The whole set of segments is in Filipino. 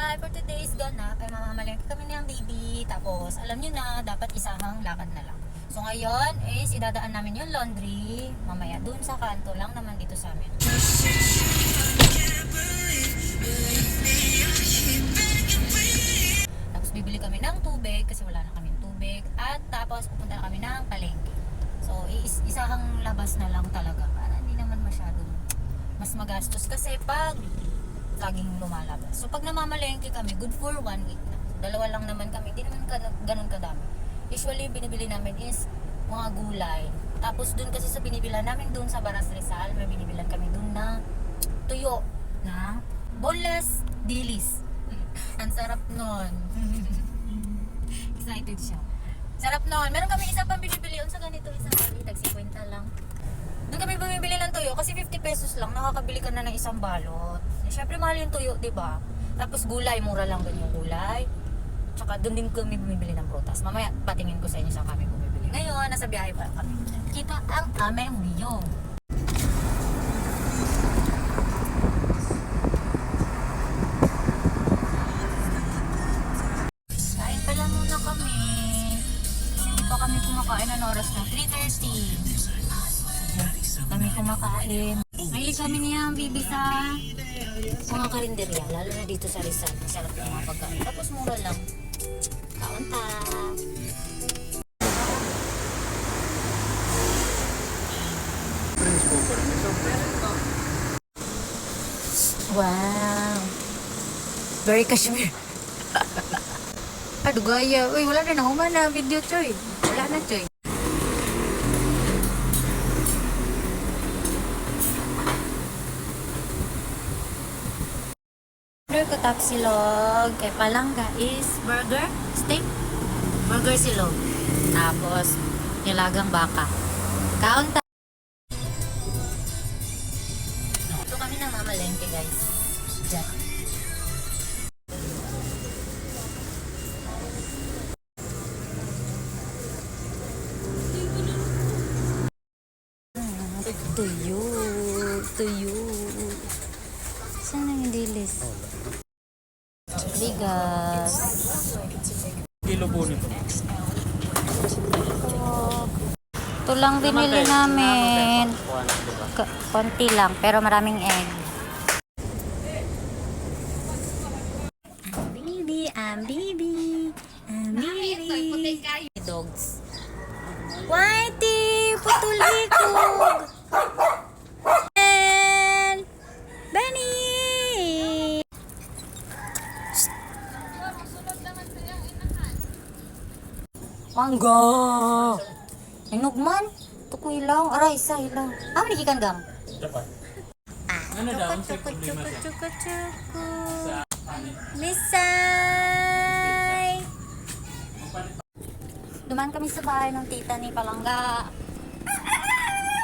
Hi! For today's ganap ay mamamalengke kami ng baby. Tapos, alam nyo na, dapat isahang lakad na lang. So, ngayon is idadaan namin yung laundry. Mamaya, dun sa kanto lang naman dito sa amin. Tapos, bibili kami ng tubig kasi wala na kaming tubig. At tapos, pupunta na kami ng palengke. So, isahang labas na lang talaga. Para hindi naman masyadong mas magastos. Kasi pag laging lumalabas. So pag namamalengke kami, good for 1 week na. Dalawa lang naman kami, hindi naman ganun kadami. Usually binibili namin is mga gulay. Tapos dun kasi sa binibilan namin dun sa Baras Rizal, may binibilan kami dun na tuyo na boneless dilis. Ang sarap nun. Excited siya. Sarap nun. Meron kami isa pang binibili sa ganito, isang tag 50 lang. Doon kami bumibili ng tuyo kasi 50 pesos lang nakakabili ka na ng isang balot. Siyempre mahal yung tuyo, 'di ba? Tapos gulay, mura lang doon yung gulay. Tsaka doon din kami bumibili ng prutas. Mamaya patingin ko sa inyo saan kami bumibili. Ngayon, nasa biyahe pa kami. Kita ang aming Rio. Kain pala muna kami. Kasi hindi pa kami kumakain ng oras na 3:30. Kami kumakain. Mahilig kami niya bibi sa mga karinderya, lalo na dito sa Rizal. Masarap yung mga pagkain. Tapos mura lang. Kaunta. Wow. Very Kashmir. Aduh gaya. Uy, wala na humana video choy. Wala na choy. Order ko tapsilog. Kay palangga is burger, steak, burger silog. Tapos, nilagang baka. Kaunta. Ito kami na mamalengke guys. Diyan. Tuyo. Tuyo. Saan ang dilis? Bigas. Kilo po nito. Ito lang binili namin. Konti lang, pero maraming egg. Baby, baby. Baby. Dogs. Whitey, putulikog. Benny. Mangga. Inugman. Tukoy lang. Aray, isa lang. Ah, manigikan gam. Dapat. Ano daw ang problema siya? Chuko. Misay. Dumaan kami sa bahay ng tita ni Palangga.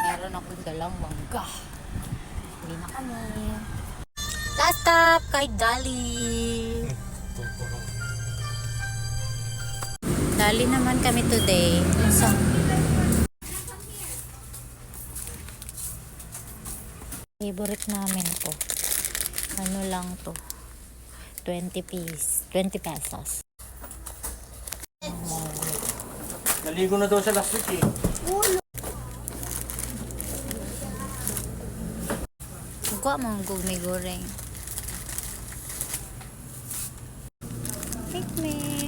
Meron akong dalang mangga. Hindi na kami. Last stop kay Dali. Dali naman kami today. So, favorite namin to. Ano lang to? 20 pesos. Naligo na daw sa last week eh. Kuha mo ang gulay goreng. Pikmin.